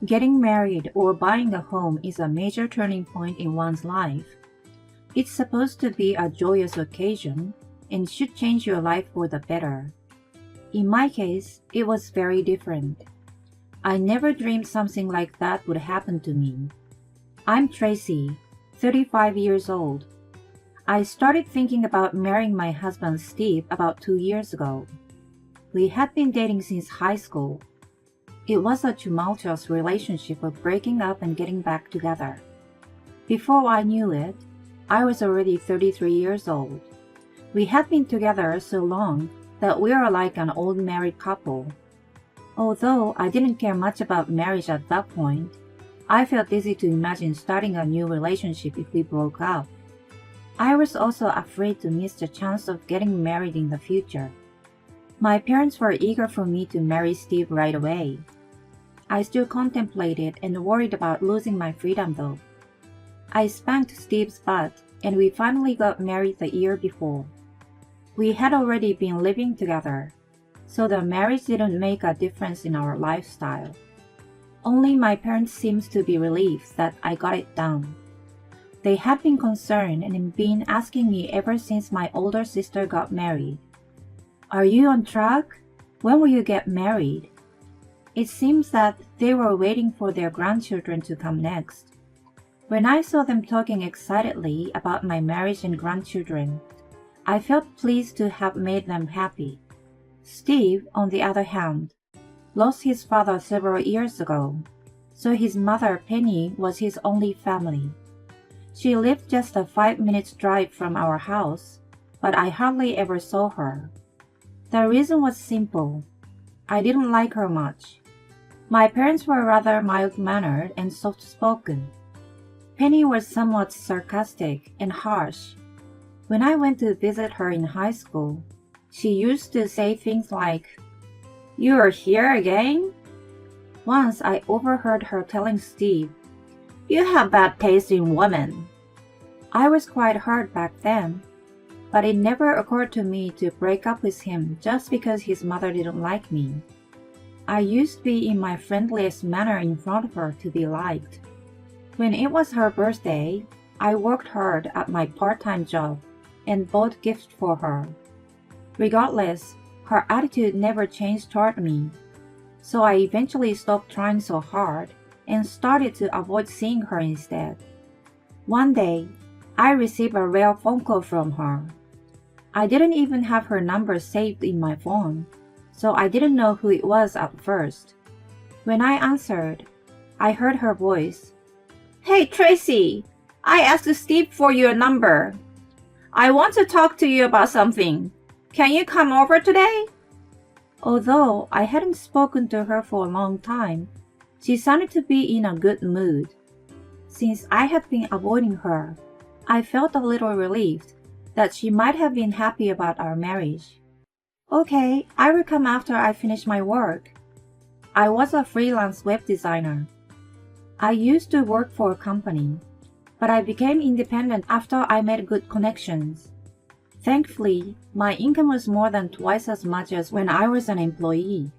Getting married or buying a home is a major turning point in one's life. It's supposed to be a joyous occasion and should change your life for the better. In my case, it was very different. I never dreamed something like that would happen to me. I'm Tracy, 35 years old. I started thinking about marrying my husband Steve about 2 years ago. We had been dating since high school. It was a tumultuous relationship of breaking up and getting back together. Before I knew it, I was already 33 years old. We had been together so long that we were like an old married couple. Although I didn't care much about marriage at that point, I felt dizzy to imagine starting a new relationship if we broke up. I was also afraid to miss the chance of getting married in the future. My parents were eager for me to marry Steve right away. I still contemplated and worried about losing my freedom though. I spanked Steve's butt and we finally got married the year before. We had already been living together, so the marriage didn't make a difference in our lifestyle. Only my parents seemed to be relieved that I got it done. They had been concerned and been asking me ever since my older sister got married. Are you on track? When will you get married? It seems that they were waiting for their grandchildren to come next. When I saw them talking excitedly about my marriage and grandchildren, I felt pleased to have made them happy. Steve, on the other hand, lost his father several years ago, so his mother, Penny, was his only family. She lived just a 5 minutes drive from our house, but I hardly ever saw her. The reason was simple. I didn't like her much. My parents were rather mild-mannered and soft-spoken. Penny was somewhat sarcastic and harsh. When I went to visit her in high school, she used to say things like, "You're here again?" Once I overheard her telling Steve, "You have bad taste in women." I was quite hurt back then, but it never occurred to me to break up with him just because his mother didn't like me. I used to be in my friendliest manner in front of her to be liked. When it was her birthday, I worked hard at my part-time job and bought gifts for her. Regardless, her attitude never changed toward me, so I eventually stopped trying so hard and started to avoid seeing her instead. One day, I received a rare phone call from her. I didn't even have her number saved in my phone, so I didn't know who it was at first. When I answered, I heard her voice. "Hey Tracy, I asked Steve for your number. I want to talk to you about something. Can you come over today?" Although I hadn't spoken to her for a long time, she sounded to be in a good mood. Since I had been avoiding her, I felt a little relieved that she might have been happy about our marriage. "Okay, I will come after I finish my work." I was a freelance web designer. I used to work for a company, but I became independent after I made good connections. Thankfully, my income was more than twice as much as when I was an employee.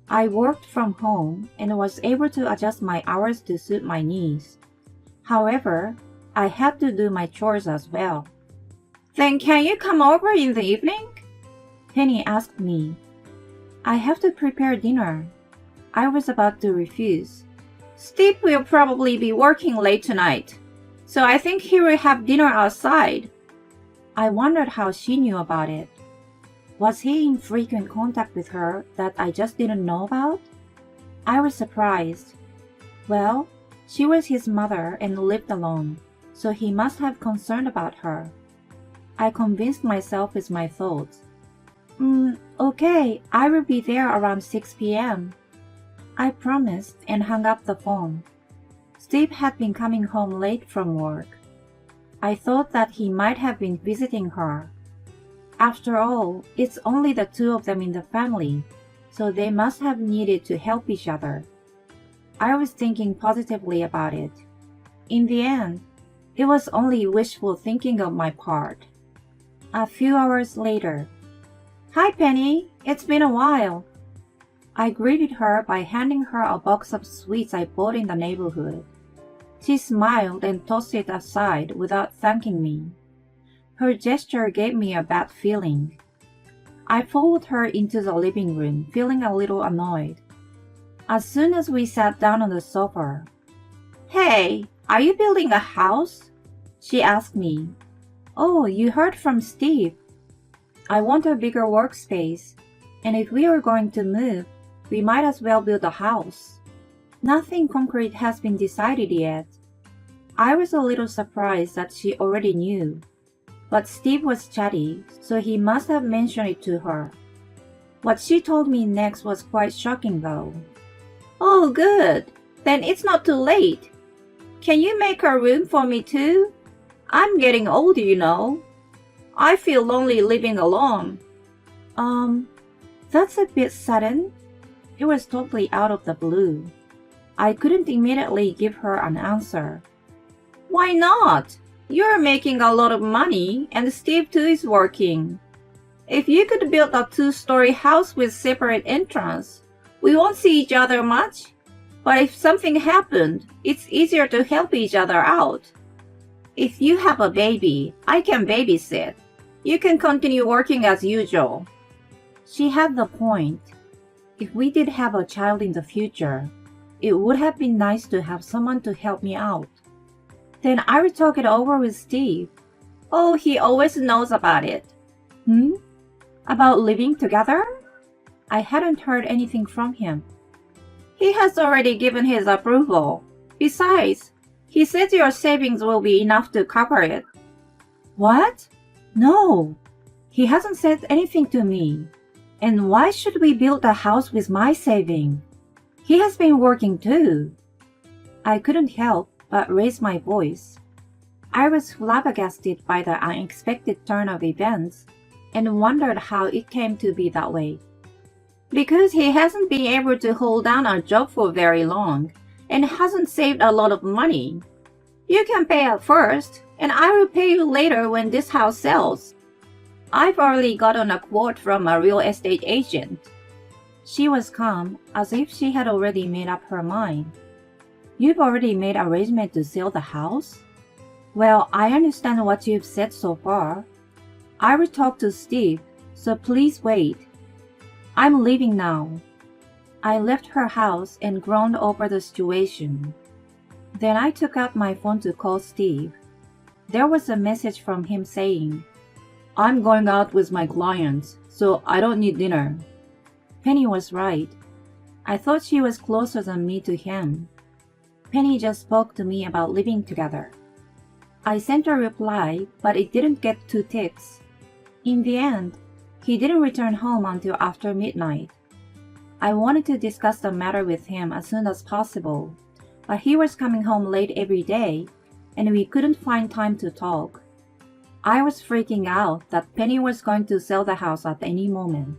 I worked from home and was able to adjust my hours to suit my needs. However, I had to do my chores as well. "Then can you come over in the evening?" Penny asked me. "I have to prepare dinner." I was about to refuse. "Steve will probably be working late tonight, so I think he will have dinner outside." I wondered how she knew about it. Was he in frequent contact with her that I just didn't know about? I was surprised. Well, she was his mother and lived alone, so he must have concern about her. I convinced myself with my thoughts. Okay, I will be there around 6 p.m. I promised and hung up the phone. Steve had been coming home late from work. I thought that he might have been visiting her. After all, it's only the two of them in the family, so they must have needed to help each other. I was thinking positively about it. In the end, it was only wishful thinking on my part. A few hours later. "Hi, Penny. It's been a while." I greeted her by handing her a box of sweets I bought in the neighborhood. She smiled and tossed it aside without thanking me. Her gesture gave me a bad feeling. I followed her into the living room, feeling a little annoyed. As soon as we sat down on the sofa, "Hey, are you building a house?" she asked me. "Oh, you heard from Steve. I want a bigger workspace, and if we are going to move, we might as well build a house. Nothing concrete has been decided yet." I was a little surprised that she already knew, but Steve was chatty, so he must have mentioned it to her. What she told me next was quite shocking though. "Oh, good. Then it's not too late. Can you make a room for me too? I'm getting old, you know. I feel lonely living alone." That's a bit sudden. It was totally out of the blue. I couldn't immediately give her an answer. "Why not? You're making a lot of money, and Steve too is working. If you could build a 2-story house with separate entrance, we won't see each other much. But if something happened, it's easier to help each other out. If you have a baby, I can babysit. You can continue working as usual." She had the point. If we did have a child in the future, it would have been nice to have someone to help me out. Then I would talk it over with Steve. "Oh, he always knows about it." About living together? I hadn't heard anything from him. "He has already given his approval. Besides, he says your savings will be enough to cover it." What? No, he hasn't said anything to me. And why should we build a house with my saving? He has been working too. I couldn't help but raise my voice. I was flabbergasted by the unexpected turn of events and wondered how it came to be that way. "Because he hasn't been able to hold down a job for very long and hasn't saved a lot of money. You can pay at first, and I will pay you later when this house sells. I've already gotten a quote from a real estate agent." She was calm, as if she had already made up her mind. "You've already made arrangement to sell the house? Well, I understand what you've said so far. I will talk to Steve, so please wait. I'm leaving now." I left her house and groaned over the situation. Then I took out my phone to call Steve. There was a message from him saying, "I'm going out with my clients, so I don't need dinner." Penny was right. I thought she was closer than me to him. Penny just spoke to me about living together. I sent a reply, but it didn't get 2 ticks. In the end, he didn't return home until after midnight. I wanted to discuss the matter with him as soon as possible, but he was coming home late every day, and we couldn't find time to talk. I was freaking out that Penny was going to sell the house at any moment.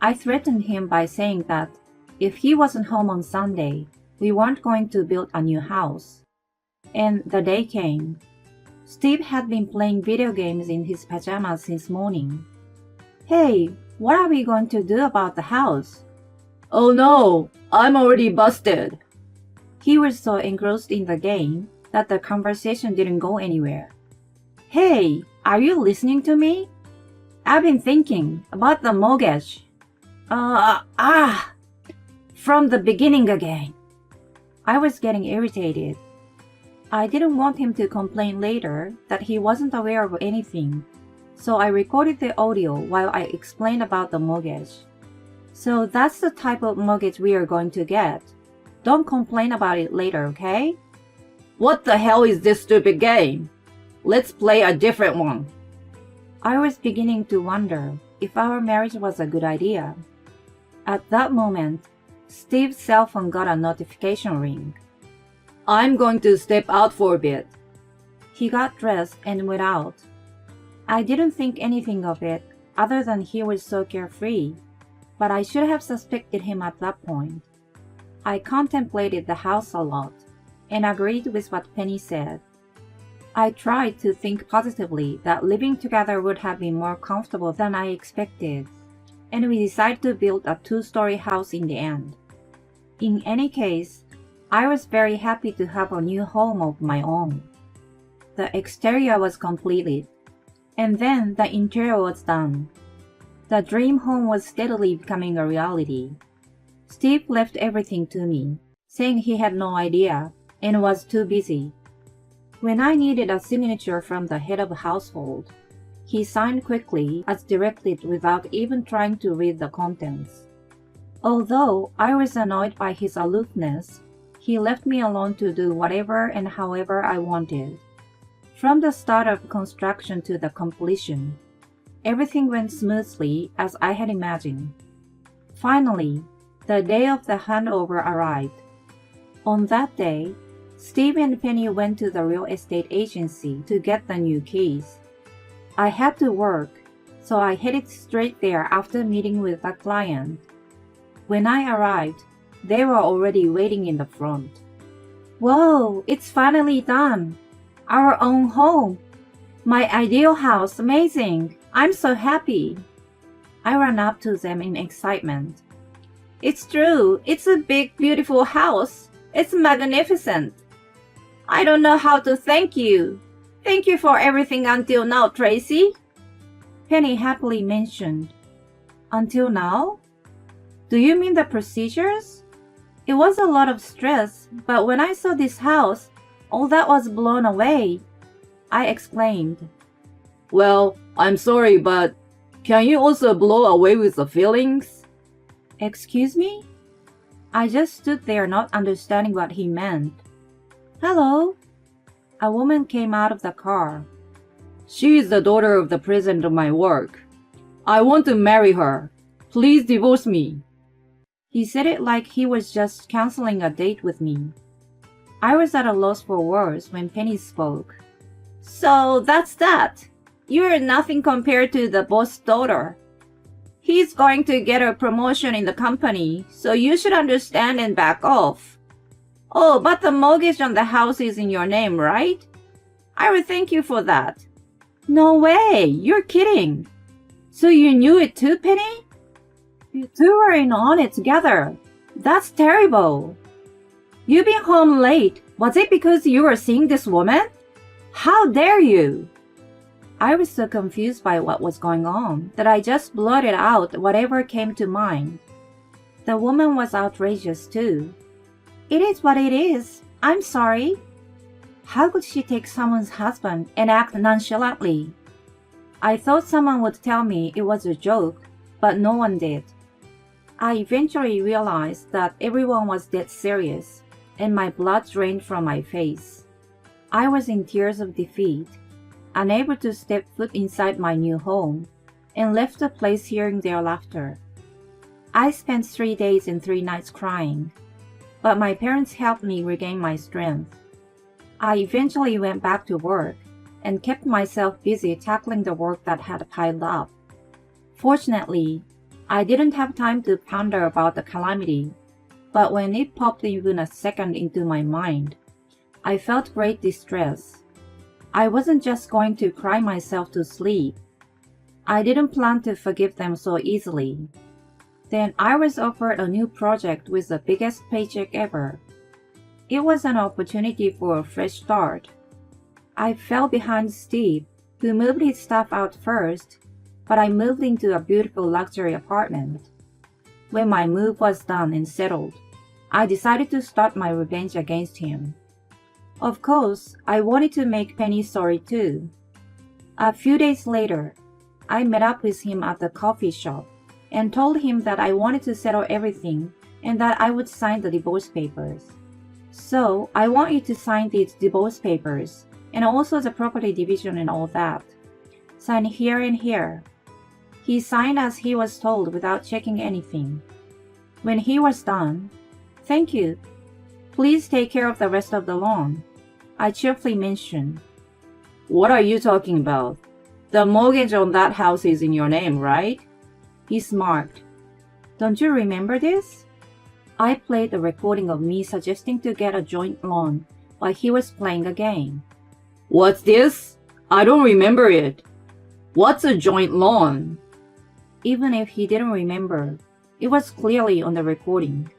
I threatened him by saying that if he wasn't home on Sunday, we weren't going to build a new house. And the day came. Steve had been playing video games in his pajamas since morning. "Hey, what are we going to do about the house?" "Oh no, I'm already busted." He was so engrossed in the game that the conversation didn't go anywhere. "Hey, are you listening to me? I've been thinking about the mortgage. From the beginning again." I was getting irritated. I didn't want him to complain later that he wasn't aware of anything, so I recorded the audio while I explained about the mortgage. "So that's the type of mortgage we are going to get. Don't complain about it later, okay?" "What the hell is this stupid game? Let's play a different one." I was beginning to wonder if our marriage was a good idea. At that moment, Steve's cell phone got a notification ring. "I'm going to step out for a bit." He got dressed and went out. I didn't think anything of it other than he was so carefree, but I should have suspected him at that point. I contemplated the house a lot and agreed with what Penny said. I tried to think positively that living together would have been more comfortable than I expected. and we decided to build a two-story house in the end. In any case, I was very happy to have a new home of my own. The exterior was completed, and then the interior was done. The dream home was steadily becoming a reality. Steve left everything to me, saying he had no idea and was too busy. When I needed a signature from the head of the household, he signed quickly as directed without even trying to read the contents. Although I was annoyed by his aloofness, he left me alone to do whatever and however I wanted. From the start of construction to the completion, everything went smoothly as I had imagined. Finally, the day of the handover arrived. On that day, Steve and Penny went to the real estate agency to get the new keys. I had to work, so I headed straight there after meeting with a client. When I arrived, they were already waiting in the front. "Whoa, it's finally done! Our own home! My ideal house, amazing! I'm so happy!" I ran up to them in excitement. "It's true, it's a big, beautiful house. It's magnificent. I don't know how to thank you. Thank you for everything until now, Tracy," Penny happily mentioned. "Until now? Do you mean the procedures? It was a lot of stress, but when I saw this house, all that was blown away," I explained. "Well, I'm sorry, but can you also blow away with the feelings?" "Excuse me?" I just stood there not understanding what he meant. "Hello?" A woman came out of the car. "She is the daughter of the president of my work. I want to marry her. Please divorce me." He said it like he was just canceling a date with me. I was at a loss for words when Penny spoke. "So that's that. You're nothing compared to the boss' daughter. He's going to get a promotion in the company, so you should understand and back off. Oh, but the mortgage on the house is in your name, right? I will thank you for that." "No way! You're kidding! So you knew it too, Penny? You two were in on it together. That's terrible. You being home late, was it because you were seeing this woman? How dare you?" I was so confused by what was going on that I just blurted out whatever came to mind. The woman was outrageous too. "It is what it is. I'm sorry." How could she take someone's husband and act nonchalantly? I thought someone would tell me it was a joke, but no one did. I eventually realized that everyone was dead serious, and my blood drained from my face. I was in tears of defeat, unable to step foot inside my new home, and left the place hearing their laughter. I spent 3 days and 3 nights crying, but my parents helped me regain my strength. I eventually went back to work and kept myself busy tackling the work that had piled up. Fortunately, I didn't have time to ponder about the calamity, but when it popped even a second into my mind, I felt great distress. I wasn't just going to cry myself to sleep. I didn't plan to forgive them so easily. Then I was offered a new project with the biggest paycheck ever. It was an opportunity for a fresh start. I fell behind Steve, who moved his stuff out first, but I moved into a beautiful luxury apartment. When my move was done and settled, I decided to start my revenge against him. Of course, I wanted to make Penny sorry too. A few days later, I met up with him at the coffee shop and told him that I wanted to settle everything and that I would sign the divorce papers. "So, I want you to sign these divorce papers and also the property division and all that. Sign here and here." He signed as he was told without checking anything. When he was done, "Thank you. Please take care of the rest of the loan," I cheerfully mentioned. "What are you talking about? The mortgage on that house is in your name, right?" He smirked. "Don't you remember this?" I played a recording of me suggesting to get a joint loan while he was playing a game. "What's this? I don't remember it. What's a joint loan?" Even if he didn't remember, it was clearly on the recording.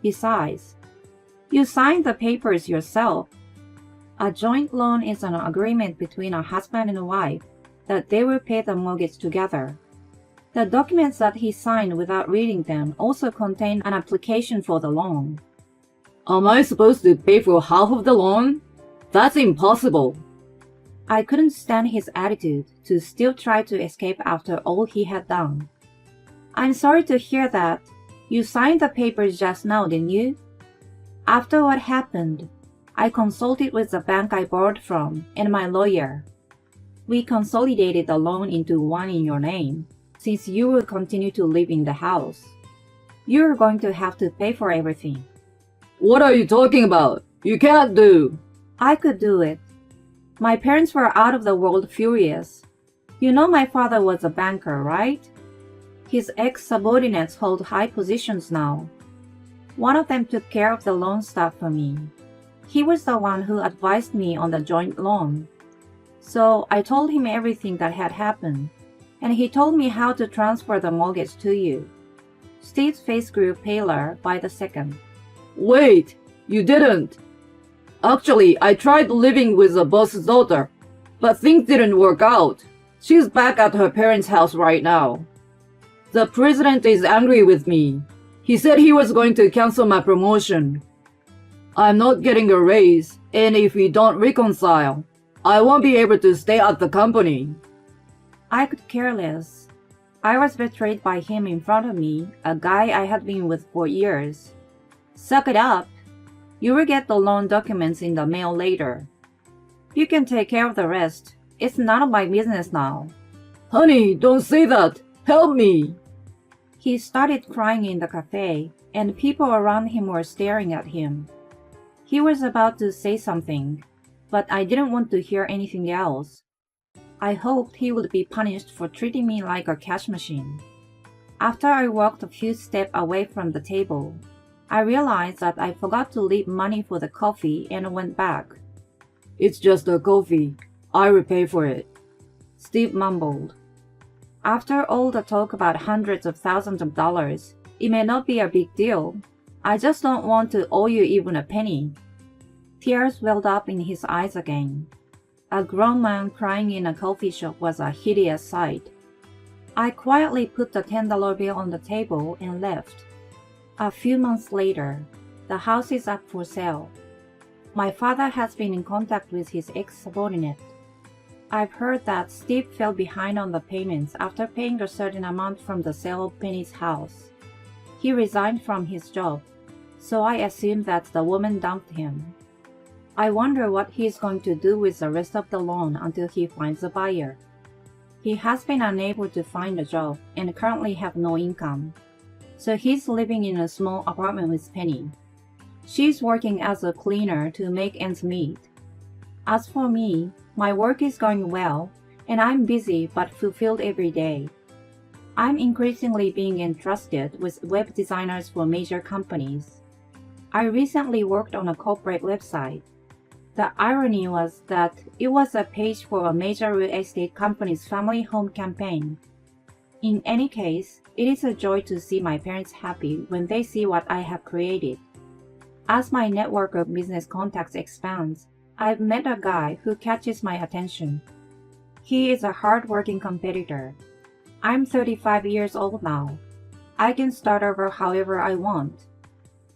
Besides, you signed the papers yourself. A joint loan is an agreement between a husband and a wife that they will pay the mortgage together. The documents that he signed without reading them also contain an application for the loan. Am I supposed to pay for half of the loan? That's impossible. I couldn't stand his attitude to still try to escape after all he had done. I'm sorry to hear that. You signed the papers just now, didn't you? After what happened, I consulted with the bank I borrowed from and my lawyer. We consolidated the loan into one in your name, since you will continue to live in the house. You're going to have to pay for everything. What are you talking about? You can't do. I could do it. My parents were out of the world furious. You know my father was a banker, right? His ex-subordinates hold high positions now. One of them took care of the loan stuff for me. He was the one who advised me on the joint loan. So I told him everything that had happened, and he told me how to transfer the mortgage to you. Steve's face grew paler by the second. Wait, you didn't. Actually, I tried living with the boss's daughter, but things didn't work out. She's back at her parents' house right now. The president is angry with me. He said he was going to cancel my promotion. I'm not getting a raise, and if we don't reconcile, I won't be able to stay at the company. I could care less. I was betrayed by him in front of me, a guy I had been with for years. Suck it up. You will get the loan documents in the mail later. You can take care of the rest. It's none of my business now. Honey, don't say that. Help me. He started crying in the cafe, and people around him were staring at him. He was about to say something, but I didn't want to hear anything else. I hoped he would be punished for treating me like a cash machine. After I walked a few steps away from the table, I realized that I forgot to leave money for the coffee and went back. It's just a coffee. I will pay for it. Steve mumbled. After all the talk about hundreds of thousands of dollars, it may not be a big deal. I just don't want to owe you even a penny. Tears welled up in his eyes again. A grown man crying in a coffee shop was a hideous sight. I quietly put the $10 bill on the table and left. A few months later, the house is up for sale. My father has been in contact with his ex-subordinate. I've heard that Steve fell behind on the payments after paying a certain amount from the sale of Penny's house. He resigned from his job, so I assume that the woman dumped him. I wonder what he's going to do with the rest of the loan until he finds a buyer. He has been unable to find a job and currently have no income, so he's living in a small apartment with Penny. She's working as a cleaner to make ends meet. As for me, my work is going well, and I'm busy but fulfilled every day. I'm increasingly being entrusted with web designers for major companies. I recently worked on a corporate website. The irony was that it was a page for a major real estate company's family home campaign. In any case, it is a joy to see my parents happy when they see what I have created. As my network of business contacts expands, I've met a guy who catches my attention. He is a hard-working competitor. I'm 35 years old now. I can start over however I want.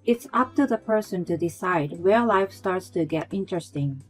It's up to the person to decide where life starts to get interesting.